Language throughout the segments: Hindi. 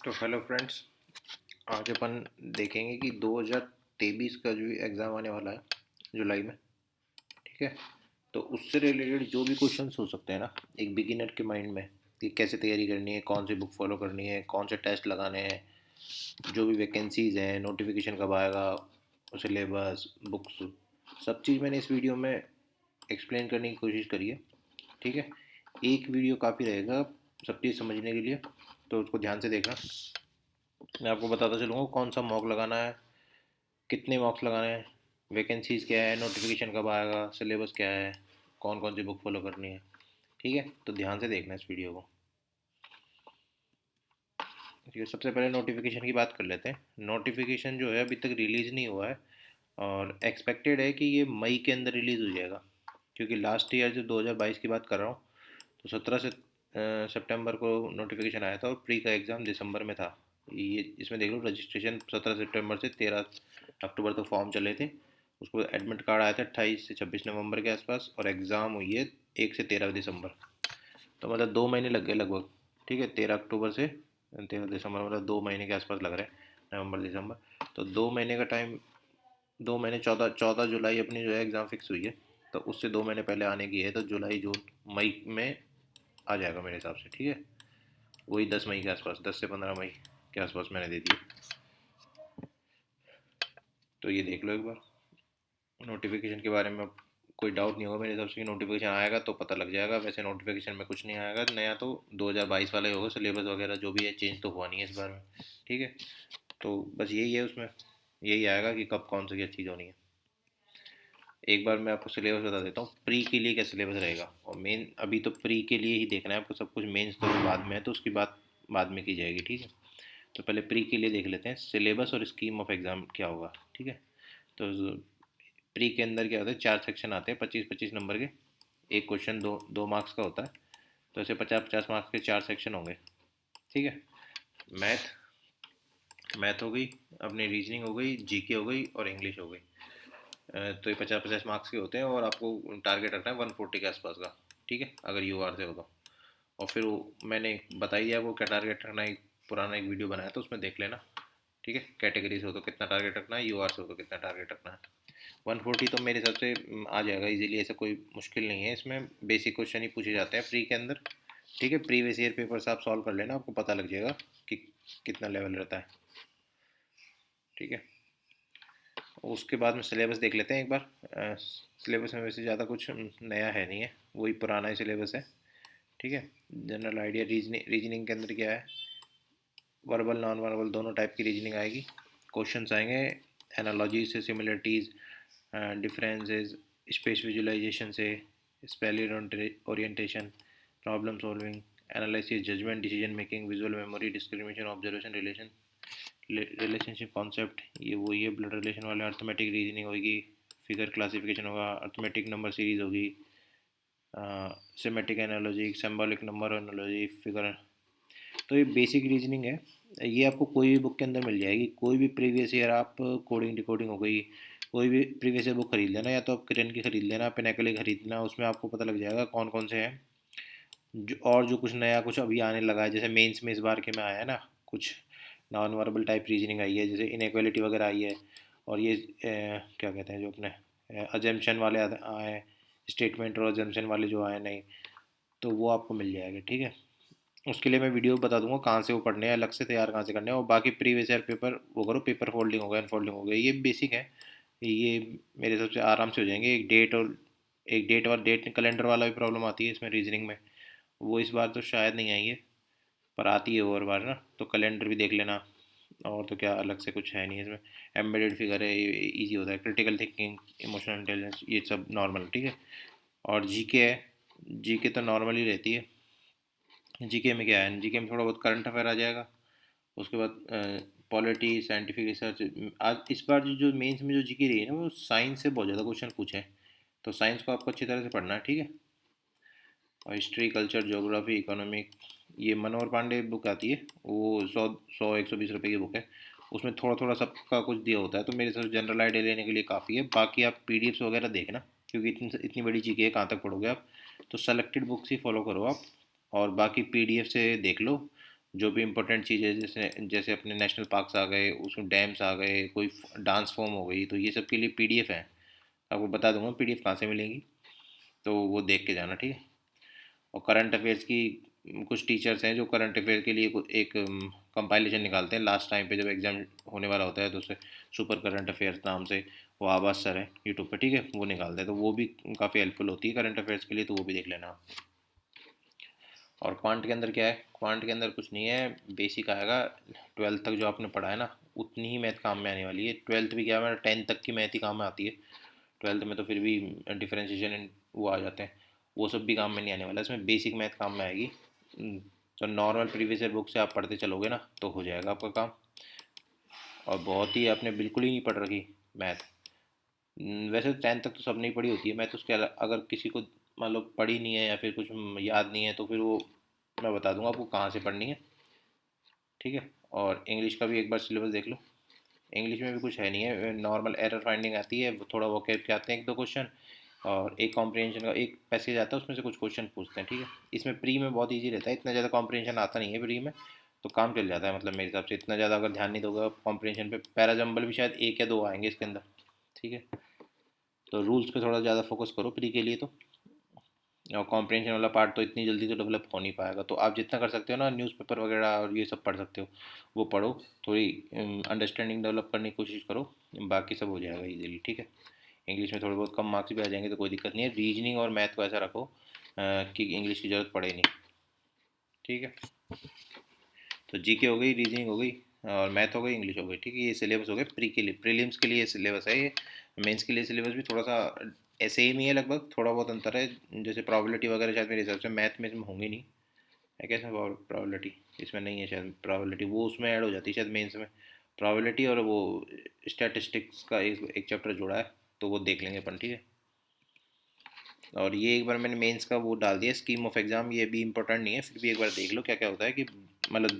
तो हेलो फ्रेंड्स, आज अपन देखेंगे कि 2023 का जो एग्ज़ाम आने वाला है जुलाई में। ठीक है, तो उससे रिलेटेड जो भी क्वेश्चंस हो सकते हैं ना, एक बिगिनर के माइंड में कि कैसे तैयारी करनी है, कौन सी बुक फॉलो करनी है, कौन से टेस्ट लगाने हैं, जो भी वैकेंसीज़ हैं, नोटिफिकेशन कब आएगा, सिलेबस, बुक्स, सब चीज़ मैंने इस वीडियो में एक्सप्लेन करने की कोशिश करी है। ठीक है, एक वीडियो काफ़ी रहेगा सब चीज़ समझने के लिए, तो उसको ध्यान से देखना। मैं आपको बताता चलूँगा कौन सा मॉक लगाना है, कितने मॉक्स लगाने हैं, वैकेंसीज़ क्या है, नोटिफिकेशन कब आएगा, सिलेबस क्या है, कौन कौन सी बुक फॉलो करनी है। ठीक है, तो ध्यान से देखना इस वीडियो को। ठीक है, सबसे पहले नोटिफिकेशन की बात कर लेते हैं। नोटिफिकेशन जो है अभी तक रिलीज़ नहीं हुआ है और एक्सपेक्टेड है कि ये मई के अंदर रिलीज़ हो जाएगा, क्योंकि लास्ट ईयर जो 2022 की बात कर रहा हूँ, तो 17 से सितंबर को नोटिफिकेशन आया था और प्री का एग्ज़ाम दिसंबर में था। ये इसमें देख लो, रजिस्ट्रेशन 17 सितंबर से 13 अक्टूबर तक फॉर्म चले थे। उसको एडमिट कार्ड आया था 28 से 26 नवंबर के आसपास और एग्ज़ाम हुई है 1 से 13 दिसंबर। तो मतलब 2 महीने लग गए लगभग। ठीक है, 13 अक्टूबर से 13 दिसंबर, मतलब 2 महीने के आसपास लग रहे हैं, नवंबर दिसंबर। तो 2 महीने का टाइम, 2 महीने, 14 जुलाई अपनी जो है एग्ज़ाम फिक्स हुई है। तो उससे 2 महीने पहले आने की है, तो जुलाई जून मई में आ जाएगा मेरे हिसाब से। ठीक है, वही 10 मई के आसपास, 10 से 15 मई के आसपास मैंने दे दी। तो ये देख लो एक बार नोटिफिकेशन के बारे में। कोई डाउट नहीं होगा मेरे हिसाब से कि नोटिफिकेशन आएगा तो पता लग जाएगा। वैसे नोटिफिकेशन में कुछ नहीं आएगा नया, तो 2022 वाला ही होगा। सिलेबस वगैरह जो भी है चेंज तो हुआ नहीं है इस बार में। ठीक है, तो बस यही है उसमें, यही आएगा कि कब कौन सी क्या चीज़ होनी है। एक बार मैं आपको सिलेबस बता देता हूँ, प्री के लिए क्या सिलेबस रहेगा। और मेन अभी तो प्री के लिए ही देखना है आपको सब कुछ, मेंस तो बाद में है, तो उसकी बात बाद में की जाएगी। ठीक है, तो पहले प्री के लिए देख लेते हैं सिलेबस और स्कीम ऑफ एग्ज़ाम क्या होगा। ठीक है, तो प्री के अंदर क्या होता है, 4 सेक्शन आते हैं 25-25 नंबर के। एक क्वेश्चन 2 2 मार्क्स का होता है, तो ऐसे 50-50 मार्क्स के 4 सेक्शन होंगे। ठीक है, मैथ मैथ हो गई, अपनी रीजनिंग हो गई, जीके हो गई और इंग्लिश हो गई। तो ये 50-50 मार्क्स के होते हैं और आपको टारगेट रखना है 140 के आसपास का। ठीक है, अगर यू आर से हो तो। और फिर वो मैंने बताई है वो क्या टारगेट रखना है, पुराना एक वीडियो बनाया तो उसमें देख लेना। ठीक है, कैटेगरी से हो तो कितना टारगेट रखना है, यू आर से हो तो कितना टारगेट रखना है। 140 तो मेरे हिसाब से आ जाएगा इजीली, ऐसा कोई मुश्किल नहीं है। इसमें बेसिक क्वेश्चन ही पूछे जाते हैं प्री के अंदर। ठीक है, प्रीवियस ईयर पेपर्स आप सॉल्व कर लेना, आपको पता लग जाएगा कि कितना लेवल रहता है। ठीक है, उसके बाद में सिलेबस देख लेते हैं एक बार। सिलेबस में वैसे ज़्यादा कुछ नया है नहीं है, वही पुराना ही सिलेबस है। ठीक है, जनरल आइडिया, रीजनिंग, रीजनिंग के अंदर क्या है, वर्बल नॉन वर्बल दोनों टाइप की रीजनिंग आएगी। क्वेश्चंस आएंगे एनालॉजी से, सिमिलरिटीज़, डिफरेंसेस, स्पेस विजुलाइजेशन से, spatial orientation, problem solving, analysis, judgement, decision making, visual memory, discrimination, observation, relationship concept, ये वही है ब्लड रिलेशन वाले। अर्थमेटिक रीजनिंग होगी, फिगर क्लासिफिकेशन होगा, अर्थमेटिक नंबर सीरीज होगी, symmetric analogy, symbolic number analogy, figure. तो ये बेसिक रीजनिंग है, ये आपको कोई भी बुक के अंदर मिल जाएगी। कोई भी प्रीवियस ईयर, आप कोडिंग डिकोडिंग हो गई, कोई भी प्रीवियस ईयर बुक खरीद लेना, या तो आप किरण की खरीद लेना, पिनाकल की खरीद लेना, उसमें आपको पता लग जाएगा कौन कौन से हैं। जो और जो कुछ नया कुछ अभी आने लगा है, जैसे मेंस में इस बार के में आया है ना कुछ नॉन वर्बल टाइप रीजनिंग आई है, जैसे इनक्वालिटी वगैरह आई है। और ये क्या कहते हैं जो अपने अजम्पशन वाले आए, स्टेटमेंट और अजम्पशन वाले जो आए नहीं, तो वो आपको मिल जाएगा। ठीक है, उसके लिए मैं वीडियो बता दूंगा कहाँ से वो पढ़ने हैं, अलग से तैयार कहाँ से करने हैं। और बाकी प्रीवियस ईयर पेपर वो करो, पेपर फोल्डिंग हो गया, अनफोल्डिंग हो गया, ये बेसिक है। ये मेरे हिसाब से आराम से हो जाएंगे। एक डेट और डेट कैलेंडर वाला भी प्रॉब्लम आती है इसमें रीजनिंग में, वो इस बार तो शायद नहीं आई है, पर आती है और बार ना, तो कैलेंडर भी देख लेना। और तो क्या अलग से कुछ है नहीं इसमें। एम्बेडेड फिगर है, ये ईजी होता है। क्रिटिकल थिंकिंग, इमोशनल इंटेलिजेंस, ये सब नॉर्मल। ठीक है, और जीके है, जीके तो नॉर्मल ही रहती है। जीके में क्या है, जीके में थोड़ा बहुत करंट अफेयर आ जाएगा। उसके बाद पॉलिटी, साइंटिफिक रिसर्च। आज इस बार जो जो मेंस में जो जीके रही है ना, वो साइंस से बहुत ज़्यादा क्वेश्चन पूछे हैं, तो साइंस को आपको अच्छी तरह से पढ़ना है। ठीक है, और हिस्ट्री, कल्चर, ज्योग्राफी, इकोनॉमिक, ये मनोहर पांडे बुक आती है, वो 100-120 रुपये की बुक है। उसमें थोड़ा थोड़ा सबका कुछ दिया होता है, तो मेरे हिसाब से जनरल आइडिया लेने के लिए काफ़ी है। बाकी आप पीडीएफ्स वगैरह देखना, क्योंकि इतनी इतनी बड़ी चीज़ें है, कहाँ तक पढ़ोगे आप। तो सेलेक्टेड बुक्स ही फॉलो करो आप, और बाकी पीडीएफ से देख लो। जो भी इम्पोर्टेंट चीज़ें जैसे जैसे अपने नेशनल पार्क्स आ गए, उसमें डैम्स आ गए, कोई डांस फॉर्म हो गई, तो ये सब के लिए पीडीएफ है। आपको बता दूंगा पीडीएफ कहाँ से मिलेंगी, तो वो देख के जाना, ठीक है। और करंट अफेयर्स की कुछ टीचर्स हैं जो करंट अफेयर के लिए एक कंपाइलेशन निकालते हैं लास्ट टाइम पे जब एग्ज़ाम होने वाला होता है, तो उसे सुपर करंट अफेयर्स नाम से, वो आवाज़ सर है यूट्यूब पे, ठीक है, वो निकालते हैं, तो वो भी काफ़ी हेल्पफुल होती है करंट अफेयर्स के लिए, तो वो भी देख लेना आप। और क्वांट के अंदर क्या है, क्वांट के अंदर कुछ नहीं है, बेसिक आएगा। ट्वेल्थ तक जो आपने पढ़ा है ना, उतनी ही मैथ काम में आने वाली है। ट्वेल्थ भी क्या है, 10th तक की मैथ ही काम में आती है। ट्वेल्थ में तो फिर भी डिफरेंशिएशन वो आ जाते हैं, वो सब भी काम में नहीं आने वाला, इसमें बेसिक मैथ काम में आएगी। तो नॉर्मल प्रीवियस ईयर बुक से आप पढ़ते चलोगे ना, तो हो जाएगा आपका काम। और बहुत ही आपने बिल्कुल ही नहीं पढ़ रखी मैथ, वैसे 10th तक तो सब नहीं पढ़ी होती है मैथ, उसके अगर किसी को मतलब पढ़ी नहीं है या फिर कुछ याद नहीं है, तो फिर वो मैं बता दूंगा आपको कहाँ से पढ़नी है, ठीक है। और इंग्लिश का भी एक बार सिलेबस देख लो। इंग्लिश में भी कुछ है नहीं है, नॉर्मल एरर फाइंडिंग आती है, थोड़ा वोकैब के आते हैं एक दो क्वेश्चन, और एक कॉम्प्रिहेंशन का एक पैसेज आता है, उसमें से कुछ क्वेश्चन पूछते हैं, ठीक है। इसमें प्री में बहुत इजी रहता है, इतना ज़्यादा कॉम्प्रिहेंशन आता नहीं है प्री में, तो काम चल जाता है, मतलब मेरे हिसाब से इतना ज़्यादा अगर ध्यान नहीं दोगे कॉम्प्रिहेंशन पे। पैरा जंबल भी शायद एक या दो आएंगे इसके अंदर, ठीक है। तो रूल्स पे थोड़ा ज़्यादा फोकस करो प्री के लिए तो। और कॉम्प्रिहेंशन वाला पार्ट तो इतनी जल्दी तो डेवलप हो नहीं पाएगा, तो आप जितना कर सकते हो ना, न्यूज़पेपर वगैरह और ये सब पढ़ सकते हो, वो पढ़ो, थोड़ी अंडरस्टैंडिंग डेवलप करने की कोशिश करो, बाकी सब हो जाएगा इजीली, ठीक है। इंग्लिश में थोड़े बहुत कम मार्क्स भी आ जाएंगे तो कोई दिक्कत नहीं है। रीजनिंग और मैथ को ऐसा रखो कि इंग्लिश की ज़रूरत पड़े नहीं, ठीक है। तो जीके हो गई, रीजनिंग हो गई, और मैथ हो गई, इंग्लिश हो गई, ठीक है। ये सिलेबस हो गए प्री के लिए, प्रीलिम्स के लिए सिलेबस है ये। मेंस के लिए सिलेबस भी थोड़ा सा सेम ही है लगभग, थोड़ा बहुत अंतर है, जैसे प्रोबेबिलिटी वगैरह शायद मेरे हिसाब से मैथ में इसमें होंगी नहीं, है क्या, इसमें प्रोबेबिलिटी इसमें नहीं है शायद, प्रोबेबिलिटी वो उसमें ऐड हो जाती है शायद मेंस में, प्रोबेबिलिटी और वो स्टैटिस्टिक्स का एक चैप्टर जोड़ा है, तो वो देख लेंगे अपन, ठीक है। और ये एक बार मैंने मेंस का वो डाल दिया स्कीम ऑफ एग्ज़ाम, ये भी इंपॉर्टेंट नहीं है, फिर भी एक बार देख लो क्या क्या होता है कि मतलब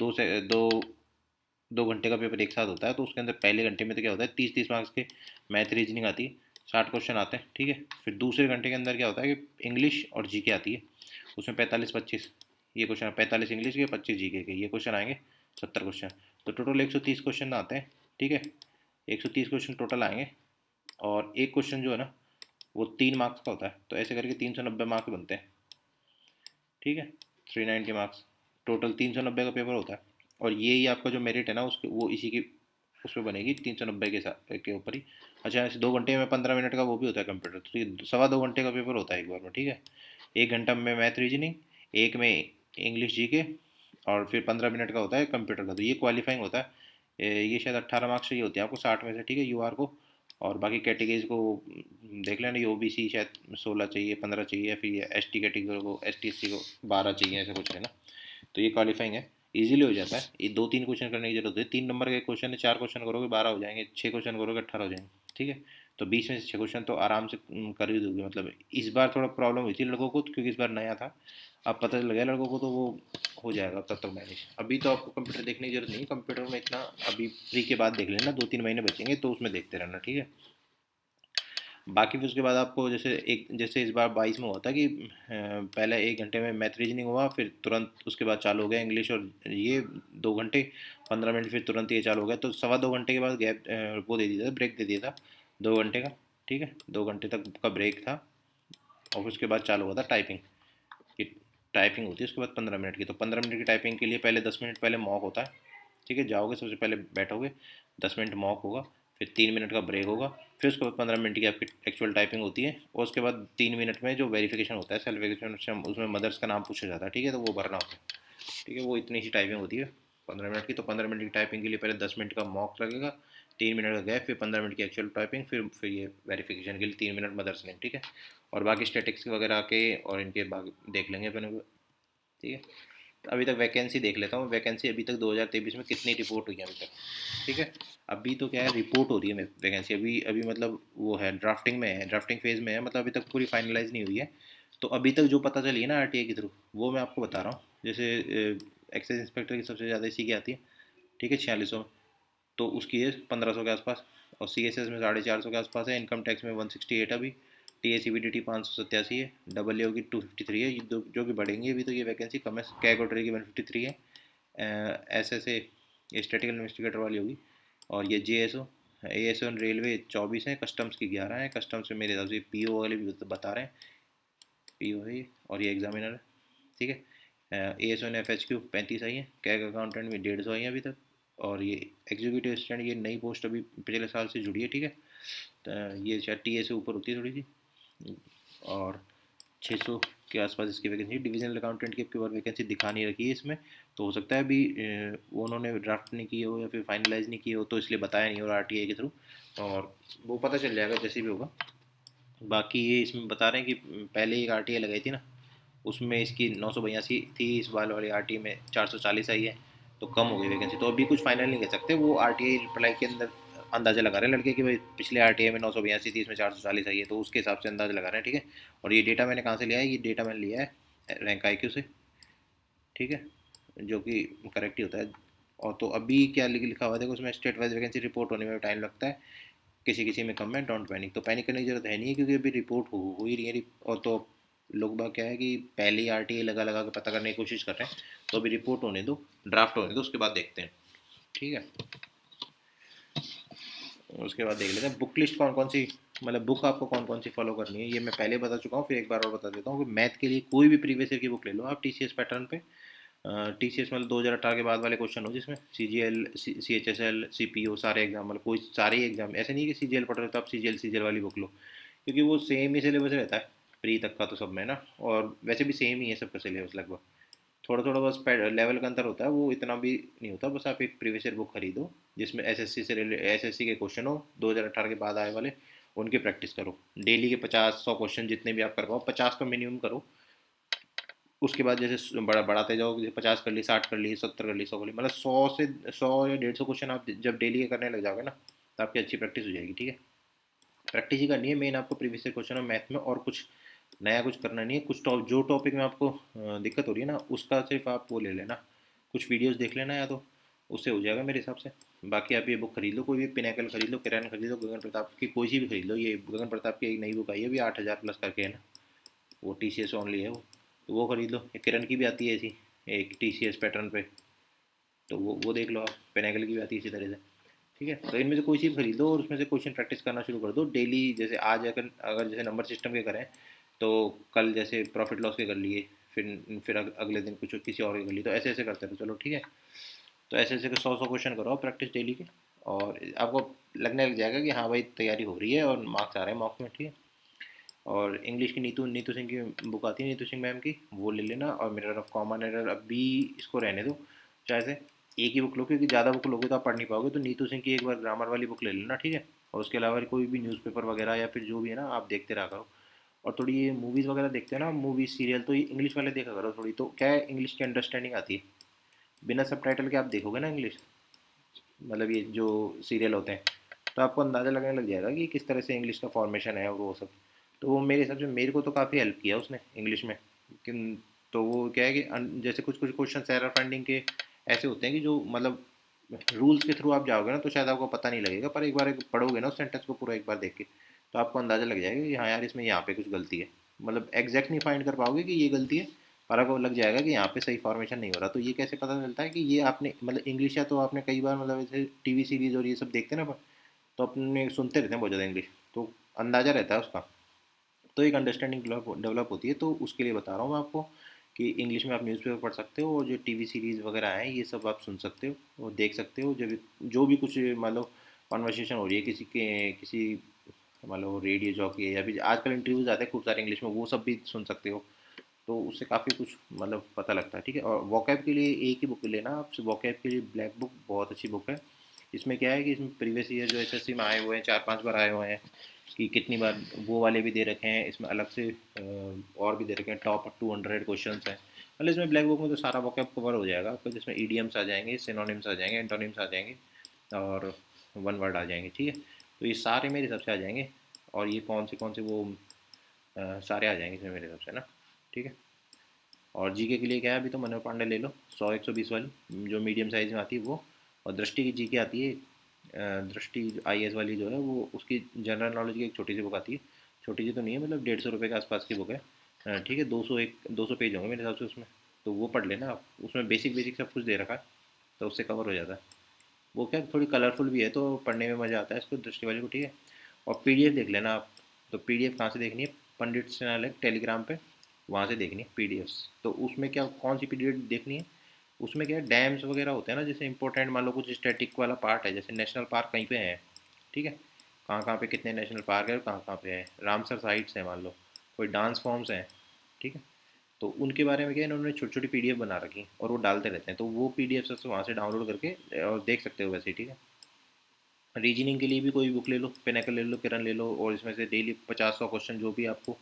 2 घंटे का पेपर एक साथ होता है, तो उसके अंदर पहले घंटे में तो क्या होता है, 30-30 मार्क्स के मैथ रीजनिंग आती है, 60 क्वेश्चन आते हैं, ठीक है। फिर दूसरे घंटे के अंदर क्या होता है कि इंग्लिश और जीके आती है, उसमें 45-25 ये क्वेश्चन, 45 इंग्लिश के, 25 जीके के, ये क्वेश्चन आएंगे, 70 क्वेश्चन, तो टोटल 130 क्वेश्चन आते हैं, ठीक है। 130 क्वेश्चन टोटल आएंगे, और एक क्वेश्चन जो है ना, वो 3 मार्क्स का होता है, तो ऐसे करके 390 मार्क्स बनते हैं, ठीक है। 390 मार्क्स, टोटल 390 का पेपर होता है। और ये ही आपका जो मेरिट है ना, उसके वो इसी की उस पर बनेगी 390 के साथ के ऊपर ही। अच्छा, ऐसे 2 घंटे में 15 मिनट का वो भी होता है कंप्यूटर, तो ये 2.25 घंटे का पेपर होता है एक बार में, ठीक है। 1 घंटा में मैथ रीजनिंग, एक में इंग्लिश जीके, और फिर 15 मिनट का होता है कंप्यूटर का, तो ये क्वालिफाइंग होता है। ये शायद 18 मार्क्स चाहिए होते हैं आपको 60 में से, ठीक है, यूआर को। और बाकी कैटेगरीज को देख लेना, ये ओबीसी शायद 16 चाहिए, 15 चाहिए, या फिर एसटी कैटेगरी को, एसटी एससी को 12 चाहिए, ऐसा कुछ है ना। तो ये क्वालिफाइंग है, इजीली हो जाता है, ये 2-3 क्वेश्चन करने की जरूरत है, 3 नंबर के क्वेश्चन है, 4 क्वेश्चन करोगे 12 हो जाएंगे, 6 क्वेश्चन करोगे 18 हो जाएंगे, ठीक है। तो 20 में से 6 क्वेश्चन तो आराम से कर ही दोगे, मतलब इस बार थोड़ा प्रॉब्लम हुई थी लड़कों को, क्योंकि इस बार नया था, अब पता चल गया लड़कों को, तो वो हो जाएगा तब तक मैनेज। अभी तो आपको कंप्यूटर देखने की जरूरत नहीं, कंप्यूटर में इतना अभी प्री के बाद देख लेना, 2-3 महीने बचेंगे, तो उसमें देखते रहना, ठीक है। बाकी फिर उसके बाद आपको जैसे इस बार 22 में हुआ था कि पहले 1 घंटे में मैथ रीजनिंग हुआ, फिर तुरंत उसके बाद चालू हो गया इंग्लिश, और ये 2 घंटे 15 मिनट, फिर तुरंत ये चालू हो गया, तो 2.25 घंटे के बाद गैप वो दे दिया था, ब्रेक दे दिया था 2 घंटे का, ठीक है। 2 घंटे तक का ब्रेक था, और फिर उसके बाद चालू हुआ था टाइपिंग की। टाइपिंग होती है उसके बाद 15 मिनट की, तो 15 मिनट की टाइपिंग के लिए पहले 10 मिनट पहले मॉक होता है, ठीक है। जाओगे सबसे पहले बैठोगे, 10 मिनट मॉक होगा, फिर 3 मिनट का ब्रेक होगा, फिर उसके बाद 15 मिनट की आपकी एक्चुअल टाइपिंग होती है, और उसके बाद 3 मिनट में जो वेरिफिकेशन होता है, सेल्फ वेरिफिकेशन, उसमें मदर्स का नाम पूछा जाता है, ठीक है, तो वो भरना होता है, ठीक है। वो इतनी सी टाइपिंग होती है 15 मिनट की, तो 15 मिनट की टाइपिंग के लिए पहले 10 मिनट का मॉक लगेगा, 3 मिनट का गैप, फिर 15 मिनट की एक्चुअल टाइपिंग, फिर ये वेरिफिकेशन के लिए 3 मिनट मदर्स नेम, ठीक है। और बाकी स्टेटिक्स वगैरह के और इनके देख लेंगे अपने, ठीक है। तो अभी तक वैकेंसी देख लेता हूँ, वैकेंसी अभी तक 2023 में कितनी रिपोर्ट हुई है अभी तक, ठीक है। अभी तो क्या है, रिपोर्ट हो रही है वैकेंसी, अभी अभी मतलब वो है, ड्राफ्टिंग में है, ड्राफ्टिंग फेज में है, मतलब अभी तक पूरी फाइनलाइज नहीं हुई है। तो अभी तक जो पता चली है ना आरटीआई के थ्रू, वो मैं आपको बता रहा हूँ। जैसे एक्साइज इंस्पेक्टर की सबसे ज़्यादा इसी की आती है, ठीक है, 4600, तो उसकी है 1500 के आसपास, और सी एस एस में 450 के आसपास है, इनकम टैक्स में 168 अभी, T A C B D T 587 है, डबल ए की 253 है, जो कि बढ़ेंगी, अभी तो ये वैकेंसी कम है, कैग और ट्रे की 153 है, SSA स्टैटिकल इन्वेस्टिगेटर वाली होगी, और ये JSO, ASO रेलवे 24 है, कस्टम्स की 11 है, कस्टम्स में मेरे हिसाब से PO वाले भी बता रहे हैं, PO है ये, और ये एग्जामिनर है, ठीक है। ASO ने FHQ 35 आई है, कैग अकाउंटेंट में 150 आई है अभी तक, और ये एग्जीक्यूटिव असिस्टेंट ये नई पोस्ट अभी पिछले साल से जुड़ी है, ठीक है। तो ये शायद TA से ऊपर होती है थोड़ी सी, और 600 के आसपास इसकी वैकेंसी। डिविजनल अकाउंटेंट की आपके बार वैकेंसी दिखा नहीं रखी है इसमें, तो हो सकता है अभी वो उन्होंने ड्राफ्ट नहीं किए हो या फिर फाइनलाइज नहीं किए हो, तो इसलिए बताया नहीं, और RTI के थ्रू, और वो पता चल जाएगा जैसे भी होगा। बाकी ये इसमें बता रहे हैं कि पहले एक RTI लगाई थी ना, उसमें इसकी 982 थी, इस बार वाली RTI में 440 आई है, तो कम हो गई वैकेंसी। तो अभी कुछ फाइनल नहीं कह सकते, वो RTI रिप्लाई के अंदर अंदाजा लगा रहे हैं लड़के कि भाई पिछले RTI में 982 थी, इसमें 440 आई है, तो उसके हिसाब से अंदाजा लगा रहे हैं, ठीक है। और ये डेटा मैंने कहाँ से लिया है, ये डेटा मैंने लिया है रैंक IQ से, ठीक है, जो कि करेक्ट ही होता है। और तो अभी क्या लिखा हुआ है देखो उसमें, स्टेट वाइज वैकेंसी रिपोर्ट होने में टाइम लगता है, किसी किसी में कम है, डोंट पैनिक। तो पैनिक करने की जरूरत है नहीं है, क्योंकि अभी रिपोर्ट हो ही रही है, और तो लोग बाग क्या है कि पहले ही RTI लगा लगा के पता करने की कोशिश कर रहे हैं, तो अभी रिपोर्ट होने दो, ड्राफ्ट होने दो, उसके बाद देखते हैं, ठीक है। उसके बाद देख लेते हैं बुक लिस्ट कौन कौन सी, मतलब बुक आपको कौन कौन सी फॉलो करनी है, ये मैं पहले बता चुका हूँ, फिर एक बार और बता देता हूँ कि मैथ के लिए कोई भी प्रीवियस ईयर की बुक ले लो आप, TCS पैटर्न पे। TCS मतलब 2018 के बाद वाले क्वेश्चन हो, जिसमें CGL CHSL CPO सारे एग्जाम, मतलब कोई सारे ही एग्जाम, ऐसे नहीं कि CGL पढ़ रहे हो तो आप CGL वाली बुक लो, क्योंकि वो सेम ही सिलेबस रहता है प्री तक का तो सब में ना, और वैसे भी सेम ही है सबका सिलेबस लगभग, थोड़ा थोड़ा बस लेवल का अंतर होता है, वो इतना भी नहीं होता। बस आप एक प्रीवियस ईयर बुक खरीदो जिसमें SSC से SSC के क्वेश्चन हो 2018 के बाद आए वाले, उनकी प्रैक्टिस करो। डेली के 50-100 क्वेश्चन जितने भी आप कर पाओ, 50 तो मिनिमम करो। उसके बाद जैसे बढ़ाते जाओ, जैसे 50 कर ली, 60 कर ली, 70 कर ली, 100 कर ली, मतलब 100 या 150 क्वेश्चन आप जब डेली के करने लग जाओगे ना, तो आपकी अच्छी प्रैक्टिस हो जाएगी, ठीक है। प्रैक्टिस ही करनी है मेन आपको प्रीवियस ईयर क्वेश्चन और मैथ में, और कुछ नया कुछ करना नहीं है। कुछ जो टॉपिक में आपको दिक्कत हो रही है ना, उसका सिर्फ आप वो ले लेना, कुछ वीडियोस देख लेना, या तो उससे हो जाएगा मेरे हिसाब से। बाकी आप ये बुक खरीद लो, कोई भी पिनाकल खरीद लो, किरण खरीद लो, गगन प्रताप की कोई सी भी खरीद लो। ये गगन प्रताप की एक नई बुक आई है अभी, 8,000 प्लस करके है ना, वो TCS ओनली है वो, तो वो खरीद लो। एक किरण की भी आती है ऐसी, एक TCS पैटर्न पे, तो वो देख लो आप। पिनाकल की भी आती है इसी तरह से, ठीक है। तो इनमें से कोई चीज़ खरीद लो और उसमें से क्वेश्चन प्रैक्टिस करना शुरू कर दो डेली। जैसे आज अगर अगर जैसे नंबर सिस्टम के करें, तो कल जैसे प्रॉफिट लॉस के कर लिए, फिर अगले दिन कुछ किसी और के कर लिए, तो ऐसे ऐसे करते रहो, चलो ठीक है। तो ऐसे ऐसे के 100 क्वेश्चन करो प्रैक्टिस डेली के, और आपको लगने लग जाएगा कि हाँ भाई तैयारी हो रही है और मार्क्स आ रहे हैं मॉक में, ठीक है। और इंग्लिश की नीतू नीतू सिंह की बुक आती है, नीतू सिंह मैम की, वो ले लेना। और मिरर ऑफ कॉमन एरर अभी इसको रहने दो, चाहे से एक ही बुक लो, क्योंकि ज़्यादा बुक लोगे तो आप पढ़ नहीं पाओगे। तो नीतू सिंह की एक बार ग्रामर वाली बुक ले लेना, ठीक है। और उसके अलावा कोई भी न्यूज़पेपर वगैरह या फिर जो भी है ना, आप देखते रहा करो। और थोड़ी ये मूवीज़ वगैरह देखते हो ना, मूवीज सीरियल, तो ये इंग्लिश वाले देखा करो थोड़ी, तो क्या है इंग्लिश की अंडरस्टैंडिंग आती है। बिना सब टाइटल के आप देखोगे ना इंग्लिश, मतलब ये जो सीरियल होते हैं, तो आपको अंदाज़ा लगने लग जाएगा कि किस तरह से इंग्लिश का फॉर्मेशन है और वो सब। तो वो मेरे हिसाब से मेरे को तो काफ़ी हेल्प किया उसने इंग्लिश में। लेकिन तो वो क्या है कि जैसे कुछ कुछ क्वेश्चन एरर फाइंडिंग के ऐसे होते हैं कि जो मतलब रूल्स के थ्रू आप जाओगे ना, तो शायद आपको पता नहीं लगेगा, पर एक बार पढ़ोगे ना उस सेंटेंस को पूरा एक बार देख के, तो आपको अंदाज़ा लग जाएगा कि हाँ यार इसमें यहाँ पे कुछ गलती है। मतलब एग्जैक्ट नहीं फाइंड कर पाओगे कि ये गलती है, पर आपको लग जाएगा कि यहाँ पे सही फॉर्मेशन नहीं हो रहा। तो ये कैसे पता चलता है कि ये आपने मतलब इंग्लिश, या तो आपने कई बार मतलब ऐसे TV सीरीज और ये सब देखते हैं ना, तो अपने सुनते रहते हैं बहुत ज़्यादा इंग्लिश, तो अंदाज़ा रहता है उसका, तो एक अंडरस्टैंडिंग डेवलप होती है। तो उसके लिए बता रहा हूँ मैं आपको कि इंग्लिश में आप न्यूज़पेपर पढ़ सकते हो, और जो TV सीरीज़ वगैरह हैं ये सब आप सुन सकते हो और देख सकते हो। जो भी कुछ मतलब कॉन्वर्सेशन हो रही है किसी के किसी मतलब रेडियो जॉकी है, या फिर आजकल इंटरव्यूज आते हैं खूब सारे इंग्लिश में, वो सब भी सुन सकते हो। तो उससे काफ़ी कुछ मतलब पता लगता है, ठीक है। और वोकैब के लिए एक ही बुक लेना आप, वोकैब के लिए ब्लैक बुक बहुत अच्छी बुक है। इसमें क्या है कि इसमें प्रीवियस ईयर जो SSC में आए हुए हैं, 4-5 बार आए हुए हैं, कि कितनी बार वो वाले भी दे रखे हैं इसमें अलग से, और भी दे रखे हैं, टॉप 200 क्वेश्चन हैं। मतलब इसमें ब्लैक बुक में तो सारा वोकैब कवर हो जाएगा आपका, जिसमें ईडियम्स आ जाएंगे, सिनोनिम्स आ जाएंगे, एंटोनिम्स आ जाएंगे, और वन वर्ड आ जाएंगे, ठीक है। तो ये सारे मेरे हिसाब से आ जाएंगे, और ये कौन से वो सारे आ जाएंगे इसमें मेरे हिसाब से ना, ठीक है। और जीके के लिए क्या है, अभी तो मनोहर पांडे ले लो, 100-120 वाली जो मीडियम साइज़ में आती है वो। और दृष्टि की जीके आती है, दृष्टि IAS वाली जो है वो, उसकी जनरल नॉलेज की एक छोटी सी बुक आती है। छोटी सी तो नहीं है, मतलब 150 रुपये के आसपास की बुक है, ठीक है। 201-200 पेज होंगे मेरे हिसाब से उसमें, तो वो पढ़ लेना आप, उसमें बेसिक बेसिक सब कुछ दे रखा है, तो उससे कवर हो जाता है। वो क्या थोड़ी कलरफुल भी है तो पढ़ने में मज़ा आता है इसको, दृष्टि वाले को, ठीक है। और पीडीएफ देख लेना आप। तो पीडीएफ कहाँ से देखनी है, पंडित चैनल है टेलीग्राम पे, वहाँ से देखनी है पीडीएफ्स। तो उसमें क्या, कौन सी पीडीएफ देखनी है, उसमें क्या है डैम्स वगैरह होते हैं ना, जैसे इंपॉर्टेंट मान लो कुछ स्टैटिक वाला पार्ट है, जैसे नेशनल पार्क कहीं पे है, ठीक है, कहाँ कहाँ पे कितने नेशनल पार्क है और कहाँ कहाँ पे है, रामसर साइट्स हैं मान लो, कोई डांस फॉर्म्स हैं, ठीक है। तो उनके बारे में क्या है, इन्होंने छोटी छोटी पीडीएफ बना रखी और वो डालते रहते हैं, तो वो पीडीएफ सबसे वहाँ से डाउनलोड करके और देख सकते हो वैसे ही, ठीक है। रीजनिंग के लिए भी कोई बुक ले लो, पिनाकल ले लो, किरण ले लो, और इसमें से डेली 50-100 क्वेश्चन जो भी आपको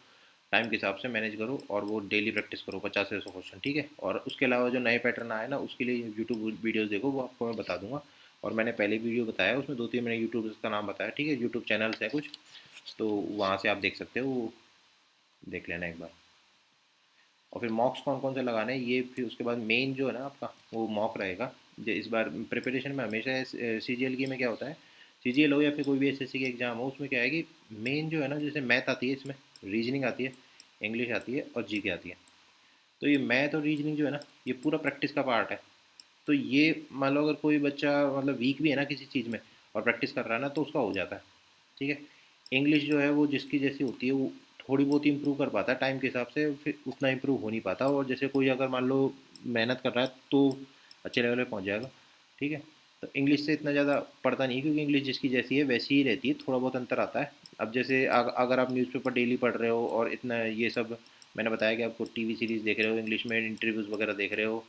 टाइम के हिसाब से मैनेज करो, और वो डेली प्रैक्टिस करो 50 से 100 क्वेश्चन, ठीक है। और उसके अलावा जो नए पैटर्न आए ना, उसके लिए यूट्यूब वीडियोज़ देखो, वो आपको मैं बता दूंगा। और मैंने पहले वीडियो बताया उसमें 2-3 मैंने यूट्यूब का नाम बताया, ठीक है, यूट्यूब चैनल्स हैं कुछ, तो वहाँ से आप देख सकते हो, वो देख लेना एक बार। और फिर मॉक्स कौन कौन से लगाने हैं ये, फिर उसके बाद मेन जो है ना आपका वो मॉक रहेगा। जो इस बार प्रिपरेशन में हमेशा सीजीएल की में क्या होता है, सीजीएल हो या फिर कोई भी एसएससी के एग्जाम हो, उसमें क्या है कि मेन जो है ना, जैसे मैथ आती है इसमें, रीजनिंग आती है, इंग्लिश आती है और जीके आती है। तो ये मैथ और रीजनिंग जो है ना, ये पूरा प्रैक्टिस का पार्ट है। तो ये मान लो अगर कोई बच्चा मतलब वीक भी है ना किसी चीज़ में और प्रैक्टिस कर रहा है ना, तो उसका हो जाता है, ठीक है। इंग्लिश जो है वो जिसकी जैसी होती है, वो थोड़ी बहुत इंप्रूव कर पाता है टाइम के हिसाब से, फिर उतना इंप्रूव हो नहीं पाता। और जैसे कोई अगर मान लो मेहनत कर रहा है तो अच्छे लेवल पे पहुंच जाएगा, ठीक है। तो इंग्लिश से इतना ज़्यादा पड़ता नहीं है, क्योंकि इंग्लिश जिसकी जैसी है वैसी ही रहती है, थोड़ा बहुत अंतर आता है। अब जैसे अगर आप न्यूज़पेपर डेली पढ़ रहे हो और इतना ये सब मैंने बताया कि आपको टीवी सीरीज़ देख रहे हो, इंग्लिश में इंटरव्यूज़ वगैरह देख रहे हो,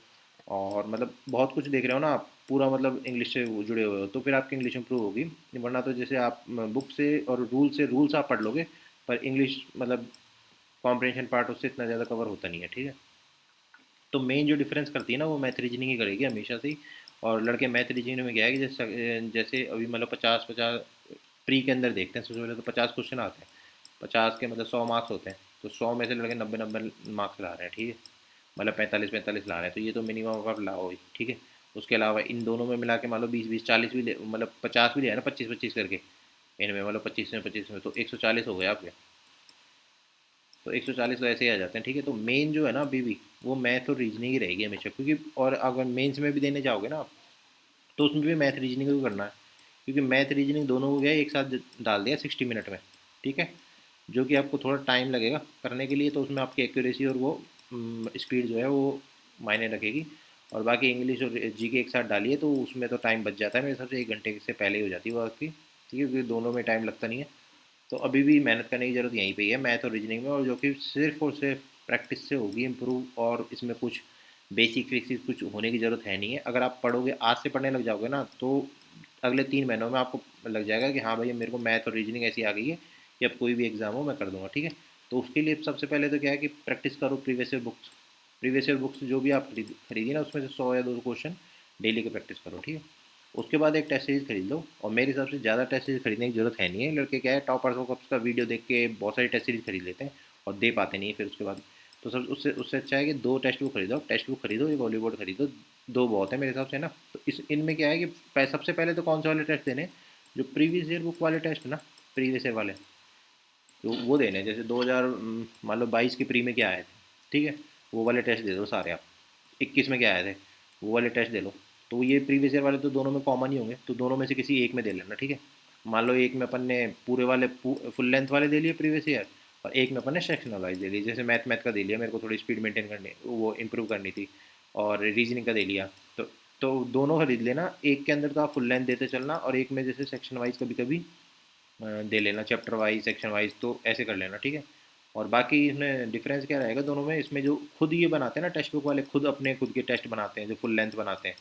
और मतलब बहुत कुछ देख रहे हो ना आप, पूरा मतलब इंग्लिश से जुड़े हुए हो, तो फिर आपकी इंग्लिश इंप्रूव होगी। वरना तो जैसे आप बुक से और रूल्स आप पढ़ लोगे, पर इंग्लिश मतलब कॉम्प्रिहेंशन पार्ट उससे इतना ज़्यादा कवर होता नहीं है, ठीक है। तो मेन जो डिफरेंस करती है ना, वो मैथ रीजनिंग ही करेगी हमेशा से ही। और लड़के मैथ रीजनिंग में क्या है कि जैसे जैसे अभी मतलब 50-50 प्री के अंदर देखते हैं, सबसे पहले तो 50 क्वेश्चन आते हैं, 50 के मतलब 100 मार्क्स होते हैं, तो 100 में से लड़के 90-90 मार्क्स ला रहे हैं, ठीक है, मतलब 45-45 ला रहे हैं, तो ये तो मिनिमम आप लाओ ही, ठीक है। उसके अलावा इन दोनों में मिला के मान लो 20-20 40 भी मतलब 50 भी लिया ना, 25-25 करके इनमें, मतलब 25 में तो 140 हो गए आपके। तो 140 तो ऐसे ही आ जाते हैं, ठीक है। तो मेन जो है ना अभी भी, वो मैथ और रीजनिंग ही रहेगी हमेशा, क्योंकि और अगर मेंस में भी देने जाओगे ना आप, तो उसमें भी मैथ रीजनिंग को करना है, क्योंकि मैथ रीजनिंग दोनों को गया एक साथ डाल दिया 60 मिनट में, ठीक है। जो कि आपको थोड़ा टाइम लगेगा करने के लिए, तो उसमें आपकी एक्यूरेसी और वो स्पीड जो है वो मायने रखेगी। और बाकी इंग्लिश और जी के एक साथ डालिए तो उसमें तो टाइम बच जाता है मेरे हिसाब से, 1 घंटे से पहले ही हो जाती है वो आपकी, ठीक है, क्योंकि दोनों में टाइम लगता नहीं है। तो अभी भी मेहनत करने की ज़रूरत यहीं पे ही है, मैथ और रीजनिंग में, और जो कि सिर्फ और सिर्फ प्रैक्टिस से होगी इम्प्रूव। और इसमें कुछ बेसिक फिक्सिस कुछ होने की ज़रूरत है नहीं है। अगर आप पढ़ोगे, आज से पढ़ने लग जाओगे ना, तो अगले 3 महीनों में आपको लग जाएगा कि हाँ भाई मेरे को मैथ और रीजनिंग ऐसी आ गई है कि अब कोई भी एग्ज़ाम हो मैं कर दूंगा, ठीक है। तो उसके लिए सबसे पहले तो क्या है कि प्रैक्टिस करो previous year books. Previous year books जो भी आप खरीदी ना, उसमें से 100 या 200 क्वेश्चन डेली के प्रैक्टिस करो, ठीक है। उसके बाद एक टेस्ट सीरीज खरीद लो, और मेरे हिसाब से ज़्यादा टेस्ट सीरीज खरीदने की जरूरत है नहीं है। लड़के क्या है टॉपर्स वॉपर्स का वीडियो देख के बहुत सारी टेस्ट सीरीज खरीद लेते हैं और दे पाते नहीं फिर उसके बाद। तो सब उससे उससे अच्छा है कि 2 टेक्स्ट बुक खरीदो, टेक्स्ट बुक खरीदो, एक हॉलीवुड खरीदो, 2 बहुत है मेरे हिसाब से ना। तो इस इनमें क्या है कि सबसे पहले तो कौन से वाले टेस्ट देने, जो प्रीवियस ईयर बुक वाले टेस्ट है ना, प्रीवियस ईयर वाले, तो वो देने हैं। जैसे 2000 मान लो 22 की प्री में क्या आए थे, ठीक है, वो वाले टेस्ट दे दो सारे आप। 21 में क्या आए थे, वो वाले टेस्ट दे लो। तो ये प्रीवियस ईयर वाले तो दोनों में कॉमन ही होंगे, तो दोनों में से किसी एक में दे लेना, ठीक है। मान लो एक में अपन ने पूरे वाले फुल लेंथ वाले दे लिए प्रीवियस ईयर, और एक में अपन ने सेक्शनल वाइज दे लिया। जैसे मैथ का दे लिया, मेरे को थोड़ी स्पीड मेंटेन करनी, वो इंप्रूव करनी थी, और रीजनिंग का दे लिया। तो तो दोनों खरीद लेना, एक के अंदर तो आप फुल लेंथ देते चलना, और एक में जैसे सेक्शन वाइज कभी कभी दे लेना, चैप्टर वाइज सेक्शन वाइज, तो ऐसे कर लेना, ठीक है। और बाकी इसमें डिफरेंस क्या रहेगा दोनों में, इसमें जो खुद ये बनाते हैं ना टेक्स्ट बुक वाले, खुद अपने खुद के टेस्ट बनाते हैं जो फुल लेंथ बनाते हैं,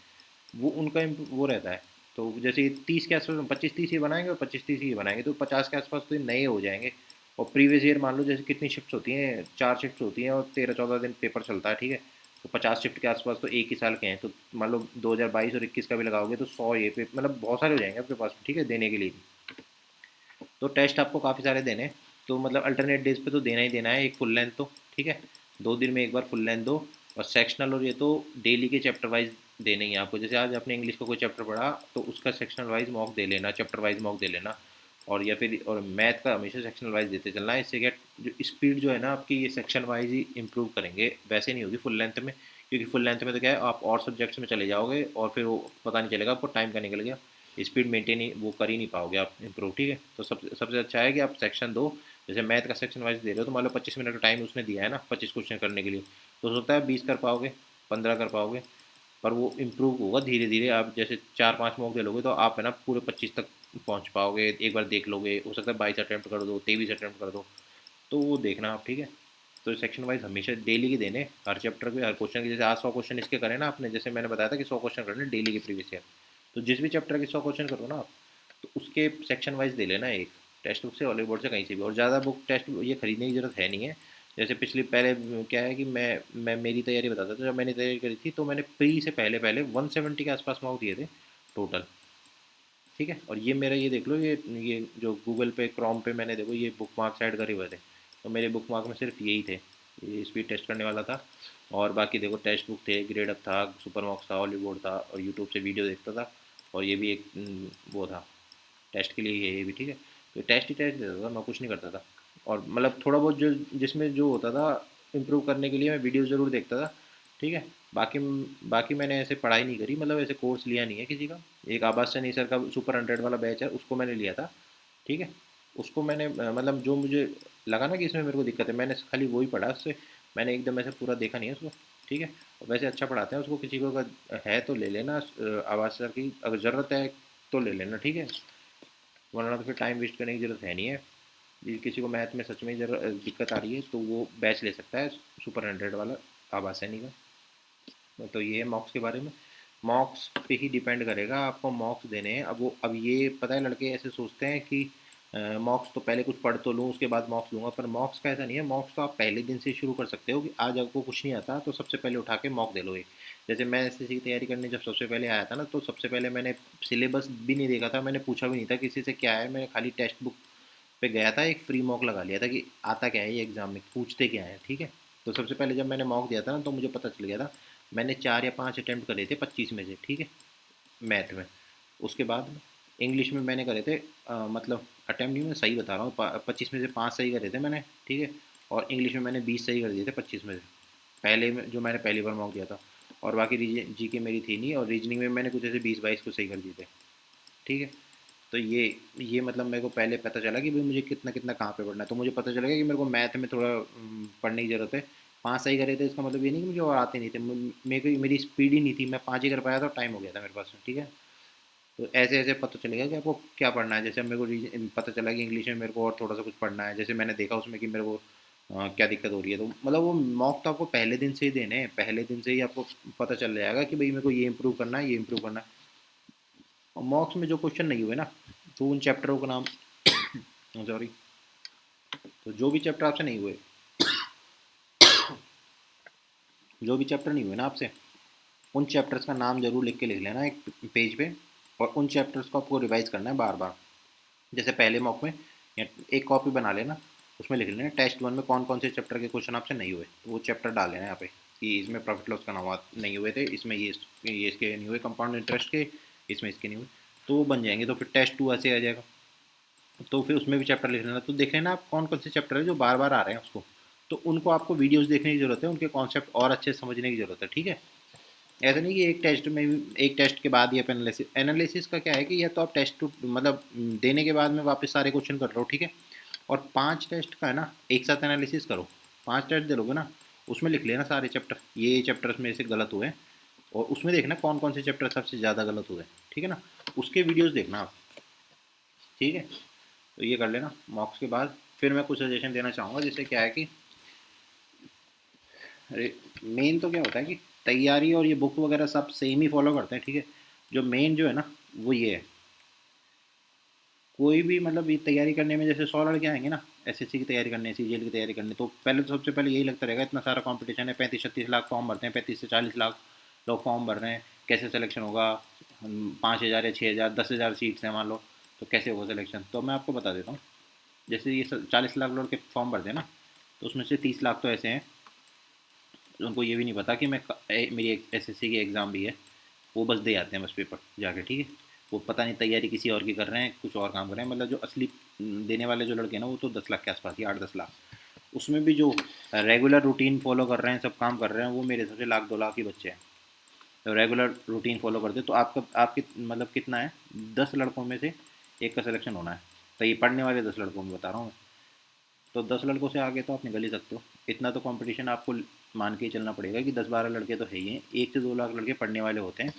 वो उनका वो रहता है। तो जैसे 30 के आसपास 25-30 ये बनाएंगे और 25-30 ये बनाएंगे, तो 50 के आसपास तो ये नए हो जाएंगे। और प्रीवियस ईयर मान लो जैसे कितनी शिफ्ट्स होती हैं, 4 शिफ्ट्स होती हैं और 13-14 दिन पेपर चलता है, ठीक है। तो 50 शिफ्ट के आसपास तो एक ही साल के हैं, तो मान लो 2022 और 21 का भी लगाओगे तो 100 ये पे मतलब बहुत सारे हो जाएंगे आपके पास, ठीक है, देने के लिए। तो टेस्ट आपको काफ़ी सारे देने हैं, तो मतलब अल्टरनेट डेज पे तो देना ही देना है एक फुल लेंथ तो, ठीक है। 2 दिन में एक बार फुल लेंथ दो। और सेक्शनल और ये तो डेली के चैप्टर वाइज देने ही हैं आपको। जैसे आज आपने इंग्लिश का कोई चैप्टर पढ़ा, तो उसका सेक्शनल वाइज मॉक दे लेना, चैप्टर वाइज मॉक दे लेना। और या फिर और मैथ का हमेशा सेक्शनल वाइज देते चलना है। इससे क्या जो स्पीड जो है ना आपकी, ये सेक्शन वाइज ही इंप्रूव करेंगे, वैसे नहीं होगी फुल लेंथ में, क्योंकि फुल लेंथ में तो क्या है, आप और सब्जेक्ट्स में चले जाओगे और फिर वो पता नहीं चलेगा आपको, टाइम का निकल गया, स्पीड मेंटेन ही वो कर ही नहीं पाओगे आप इम्प्रूव। ठीक है, तो सबसे अच्छा है कि आप सेक्शन दो। जैसे मैथ का सेक्शन वाइज दे रहे हो तो मान लो 25 मिनट का टाइम उसने दिया है ना 25 क्वेश्चन करने के लिए, तो हो सकता है 20 कर पाओगे, 15 कर पाओगे, पर वो इम्प्रूव होगा धीरे धीरे। आप जैसे 4-5 मॉक दे लोगे तो आप है ना पूरे 25 तक पहुंच पाओगे, एक बार देख लोगे, हो सकता है 22 अटैम्प्ट कर दो, 23 अटैम्प्ट कर दो, तो वो देखना आप। ठीक है, तो सेक्शन वाइज हमेशा डेली के देने, हर चैप्टर के हर क्वेश्चन के। जैसे आज 100 क्वेश्चन इसके करें ना आपने, जैसे मैंने बताया था कि 100 क्वेश्चन करने डेली के प्रीवियस ईयर, तो जिस भी चैप्टर के 100 क्वेश्चन करो ना आप, तो उसके सेक्शन वाइज दे लेना एक, टेक्स्ट बुक से, हॉलीवुड बोर्ड से, कहीं से भी। और ज़्यादा बुक टेक्स्ट ये खरीदने की जरूरत है नहीं है। जैसे पिछली पहले क्या है कि मैं मेरी तैयारी बताता था, जब मैंने तैयारी करी थी तो मैंने प्री से पहले पहले 170 के आसपास मार्क्स दिए थे टोटल। ठीक है, और ये मेरा ये देख लो, ये जो गूगल पे क्रोम पे मैंने देखो ये बुक मार्क्स ऐड करे हुए थे, तो मेरे बुक मार्क में सिर्फ यही थे, ये स्पीड टेस्ट करने वाला था। और बाकी देखो टेक्स्ट बुक थे, ग्रेड अप था, सुपर मार्क्स था, हॉलीवुड था, और यूट्यूब से वीडियो देखता था, और ये भी एक वो था टेस्ट के लिए, ये भी। ठीक है, तो टेस्ट ही टेस्ट देता था, मैं कुछ नहीं करता था। और मतलब थोड़ा बहुत जो जिसमें जो होता था इम्प्रूव करने के लिए मैं वीडियो ज़रूर देखता था। ठीक है, बाकी बाकी मैंने ऐसे पढ़ाई नहीं करी, मतलब ऐसे कोर्स लिया नहीं है किसी का। एक आबाद सनी सर का सुपर 100 वाला बैच है, उसको मैंने लिया था। ठीक है, उसको मैंने मतलब जो मुझे लगा ना कि इसमें मेरे को दिक्कत है, मैंने खाली वही पढ़ा उससे, मैंने एकदम ऐसे पूरा देखा नहीं है उसको। ठीक है, और वैसे अच्छा पढ़ाते हैं उसको, किसी को अगर है तो ले लेना आवाज़ सर की, अगर ज़रूरत है तो ले लेना। ठीक है, वरना तो फिर टाइम वेस्ट करने की ज़रूरत है नहीं है। यदि किसी को मैथ में सच में दिक्कत आ रही है तो वो बैच ले सकता है सुपर 100 वाला आवाज़ सैनी का। तो ये है मॉक्स के बारे में। मॉक्स पे ही डिपेंड करेगा, आपको मॉक्स देने हैं। अब ये पता है लड़के ऐसे सोचते हैं कि मॉक्स तो पहले कुछ पढ़ तो लूँ उसके बाद मॉक्स लूँगा, पर मॉक्स का ऐसा नहीं है। मॉक्स तो आप पहले दिन से शुरू कर सकते हो कि आज आपको कुछ नहीं आता तो सबसे पहले उठा के मॉक दे लो एक। जैसे मैं एसएससी की तैयारी करने जब सबसे पहले आया था ना, तो सबसे पहले मैंने सिलेबस भी नहीं देखा था, मैंने पूछा भी नहीं था किसी से क्या है, मैंने खाली टेक्स्ट बुक पे गया था, एक फ्री मॉक लगा लिया था कि आता क्या है ये एग्ज़ाम में, पूछते क्या है। ठीक है, तो सबसे पहले जब मैंने मॉक दिया था ना तो मुझे पता चल गया था। मैंने 4 या 5 अटैम्प्ट करे थे 25 में से। ठीक है, मैथ में। उसके बाद इंग्लिश में मैंने करे थे मतलब अटैम्प्ट नहीं, मैं सही बता रहा हूँ, 25 में से 5 सही करे थे मैंने। ठीक है, और इंग्लिश में मैंने 20 सही कर दिए थे 25 में से, पहले में जो मैंने पहली बार मॉक दिया था। और बाकी जी के मेरी थी नहीं, और रीजनिंग में मैंने कुछ ऐसे 20-22 को सही कर दिए थे। ठीक है, तो ये मतलब मेरे को पहले पता चला कि भाई मुझे कितना कितना कहाँ पे पढ़ना है, तो मुझे पता चला कि मेरे को मैथ में थोड़ा पढ़ने की ज़रूरत है। 5 सही करे थे इसका मतलब ये नहीं कि मुझे और आते नहीं थे, मेरे को मेरी स्पीड ही नहीं थी, मैं 5 ही कर पाया था, टाइम हो गया था मेरे पास। ठीक है, तो ऐसे ऐसे पता चलेगा कि आपको क्या पढ़ना है। जैसे अब मेरे को पता चला कि इंग्लिश में मेरे को और थोड़ा सा कुछ पढ़ना है, जैसे मैंने देखा उसमें कि मेरे को क्या दिक्कत हो रही है, तो मतलब वो मॉक तो आपको पहले दिन से ही देने हैं, पहले दिन से ही आपको पता चल जाएगा कि भाई मेरे को ये इंप्रूव करना है, ये इंप्रूव करना है। और मॉक्स में जो क्वेश्चन नहीं हुए ना, तो उन चैप्टरों का नाम सॉरी, तो जो भी चैप्टर आपसे नहीं हुए, जो भी चैप्टर नहीं हुए ना आपसे, उन चैप्टर्स का नाम जरूर लिख के लिख लेना एक पेज पे, और उन चैप्टर्स को आपको रिवाइज करना है बार बार। जैसे पहले मॉक में या एक कॉपी बना लेना, उसमें लिख लेना टेस्ट 1 में कौन कौन से चैप्टर के क्वेश्चन आपसे नहीं हुए, तो वो चैप्टर डाल लेना यहाँ पे कि इसमें प्रॉफिट लॉस का नाम नहीं हुए थे, इसमें ये इसके नहीं हुए, कंपाउंड इंटरेस्ट के इसमें इसके नहीं हुए, तो वो बन जाएंगे। तो फिर टेस्ट 2 ऐसे आ जाएगा, तो फिर उसमें भी चैप्टर लिख लेना। तो देख लेना आप कौन कौन से चैप्टर है जो बार बार आ रहे हैं उसको, तो उनको आपको वीडियोस देखने की ज़रूरत है, उनके कॉन्सेप्ट और अच्छे से समझने की ज़रूरत है। ठीक है, ऐसा नहीं कि एक टेस्ट में एक टेस्ट के बाद ही आप एनालिसिस, एनालिसिस का क्या है कि या तो आप टेस्ट टू मतलब देने के बाद में वापस सारे क्वेश्चन कर रहे हो। ठीक है, और 5 टेस्ट का है ना एक साथ एनालिसिस करो, 5 टेस्ट दे लोगे ना, उसमें लिख लेना सारे चैप्टर, ये चैप्टर्स में से गलत हुए, और उसमें देखना कौन कौन से चैप्टर सबसे ज़्यादा गलत हुए। ठीक है ना, उसके वीडियोज़ देखना आप। ठीक है, तो ये कर लेना मॉक्स के बाद। फिर मैं कुछ सजेशन देना चाहूँगा, जैसे क्या है कि मेन तो क्या होता है कि तैयारी और ये बुक वगैरह सब सेम ही फॉलो करते हैं। ठीक है, जो मेन जो है ना वो ये है, कोई भी मतलब ये तैयारी करने में जैसे 100 लड़के आएंगे ना एसएससी की तैयारी करने, सीजीएल की तैयारी करने, तो पहले तो सबसे पहले यही लगता रहेगा इतना सारा कंपटीशन है, 35-36 लाख फॉर्म भरते हैं, 35 से 40 लाख लोग फॉर्म भर रहे हैं, कैसे सिलेक्शन होगा। 5,000 या 6,000 10,000 सीट्स हैं मान लो, तो कैसे होगा सिलेक्शन। तो मैं आपको बता देता हूँ, जैसे ये 40 लाख लोग के फॉर्म भरते हैं ना, तो उसमें से 30 लाख तो ऐसे हैं उनको ये भी नहीं पता कि मेरी एसएससी की एग्ज़ाम भी है, वो बस दे आते हैं बस पेपर जाके। ठीक है, वो पता नहीं तैयारी किसी और की कर रहे हैं, कुछ और काम कर रहे हैं। मतलब जो असली देने वाले जो लड़के हैं ना वो तो 10 लाख के आसपास ही, 8-10 लाख। उसमें भी जो रेगुलर रूटीन फॉलो कर रहे हैं, सब काम कर रहे हैं, वो मेरे हिसाब से 1-2 लाख ही बच्चे हैं तो रेगुलर रूटीन फॉलो करते हैं। तो आपका आपकी मतलब कितना है, 10 लड़कों में से एक का सिलेक्शन होना है। तो ये पढ़ने वाले 10 लड़कों में बता रहा हूँ मैं। तो 10 लड़कों से आगे तो आप निकल ही सकते हो। इतना तो कंपटीशन आपको मान के ही चलना पड़ेगा कि 10-12 लड़के तो है ही हैं, 1 से 2 लाख लड़के पढ़ने वाले होते हैं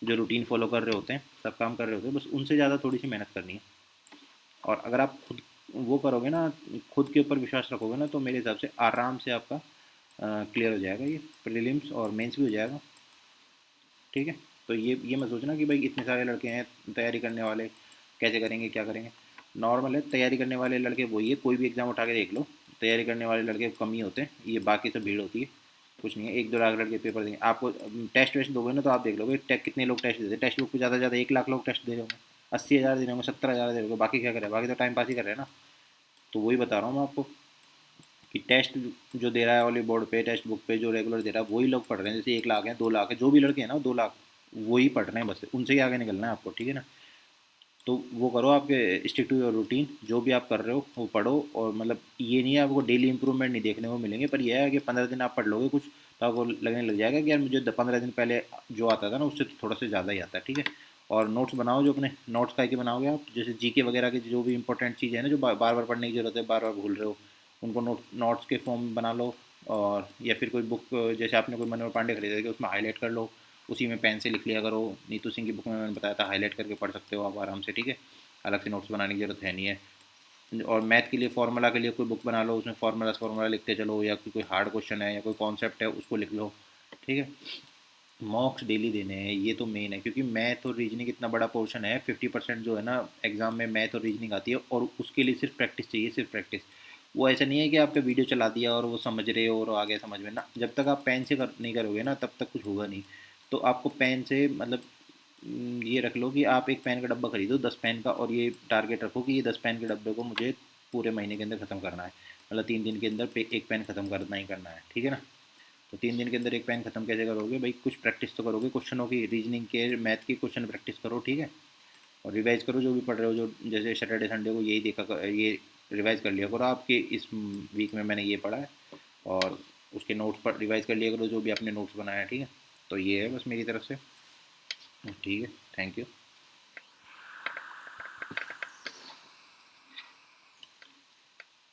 जो रूटीन फॉलो कर रहे होते हैं, सब काम कर रहे होते हैं, बस उनसे ज़्यादा थोड़ी सी मेहनत करनी है। और अगर आप खुद वो करोगे ना, खुद के ऊपर विश्वास रखोगे ना, तो मेरे हिसाब से आराम से आपका क्लियर हो जाएगा, ये प्रीलिम्स और मेंस भी हो जाएगा। ठीक है। तो ये मत सोचना कि भाई इतने सारे लड़के हैं तैयारी करने वाले, कैसे करेंगे क्या करेंगे। नॉर्मल है, तैयारी करने वाले लड़के वही है, कोई भी एग्ज़ाम उठा के देख लो, तैयारी करने वाले लड़के कम ही होते हैं, ये बाकी सब भीड़ होती है। कुछ नहीं है, 1-2 लाख लड़के पेपर देंगे आपको। टेस्ट वेस्ट दोगे ना तो आप देख लोगे कितने लोग टेस्ट देते हैं। टेस्ट बुक को ज़्यादा से ज़्यादा 1 लाख लोग टेस्ट दे रहे होंगे, 80,000 दे रहे होंगे, 70,000 दे रहे होंगे, बाकी क्या करें, बाकी तो टाइम पास ही कर रहे हैं ना। तो वही बता रहा हूँ मैं आपको कि टेस्ट जो दे रहा है वाली बोर्ड पे, टेस्ट बुक पे जो रेगुलर दे रहा है वही लोग पढ़ रहे हैं। जैसे 1 लाख है, 2 लाख है, जो भी लड़के हैं ना 2 लाख, वही पढ़ रहे हैं बस, उनसे ही आगे निकलना है आपको। ठीक है ना। तो वो करो, आपके स्टिक टू योर रूटीन, जो भी आप कर रहे हो वो पढ़ो। और मतलब ये नहीं है आपको डेली इंप्रूवमेंट नहीं देखने को मिलेंगे, पर यह है कि 15 दिन आप पढ़ लोगे कुछ तो आपको लगने लग जाएगा कि यार मुझे 15 दिन पहले जो आता था ना उससे तो थोड़ा सा ज़्यादा ही आता है। ठीक है। और नोट्स बनाओ, जो अपने नोट्स का के बनाओगे आप, जैसे जीके वगैरह की जो भी इंपॉर्टेंट चीज़ है ना, जो बार बार पढ़ने की जरूरत है, बार बार भूल रहे हो, उनको नोट्स के फॉर्म में बना लो। और या फिर कोई बुक, जैसे आपने कोई मनोहर पांडे खरीदा कि उसमें हाईलाइट कर लो, उसी में पेन से लिख लिया करो। नीतू सिंह की बुक में मैंने बताया था, हाईलाइट करके पढ़ सकते हो आप आराम से। ठीक है। अलग से नोट्स बनाने की जरूरत है नहीं है। और मैथ के लिए फार्मूला के लिए कोई बुक बना लो, उसमें फार्मूला लिखते चलो, या कोई हार्ड क्वेश्चन है या कोई कॉन्सेप्ट है उसको लिख लो। ठीक है। मॉक्स डेली देने हैं, ये तो मेन है, क्योंकि मैथ और रीजनिंग इतना बड़ा पोर्शन है, 50% जो है ना एग्जाम में मैथ और रीजनिंग आती है, और उसके लिए सिर्फ प्रैक्टिस चाहिए, सिर्फ प्रैक्टिस। वो ऐसा नहीं है कि आपका वीडियो चला दिया और वो समझ रहे हो और आगे समझ में ना, जब तक आप पेन से नहीं करोगे ना तब तक कुछ होगा नहीं। तो आपको पेन से मतलब ये रख लो कि आप एक पेन का डब्बा खरीदो 10 पेन का, और ये टारगेट रखो कि ये 10 पेन के डब्बे को मुझे पूरे महीने के अंदर ख़त्म करना है, मतलब 3 दिन के अंदर एक पेन ख़त्म करना ही करना है। ठीक है ना। तो 3 दिन के अंदर एक पेन खत्म कैसे करोगे भाई, कुछ प्रैक्टिस तो करोगे, क्वेश्चनों की, रीजनिंग के, मैथ की क्वेश्चन प्रैक्टिस करो। ठीक है। और रिवाइज करो जो भी पढ़ रहे हो, जो जैसे सैटरडे संडे को यही ये रिवाइज कर लिया करो आपके इस वीक में मैंने ये पढ़ा है, और उसके नोट्स पर रिवाइज कर लिया करो जो भी आपने नोट्स बनाया है। ठीक है। तो ये है बस मेरी तरफ से। ठीक है। Thank you.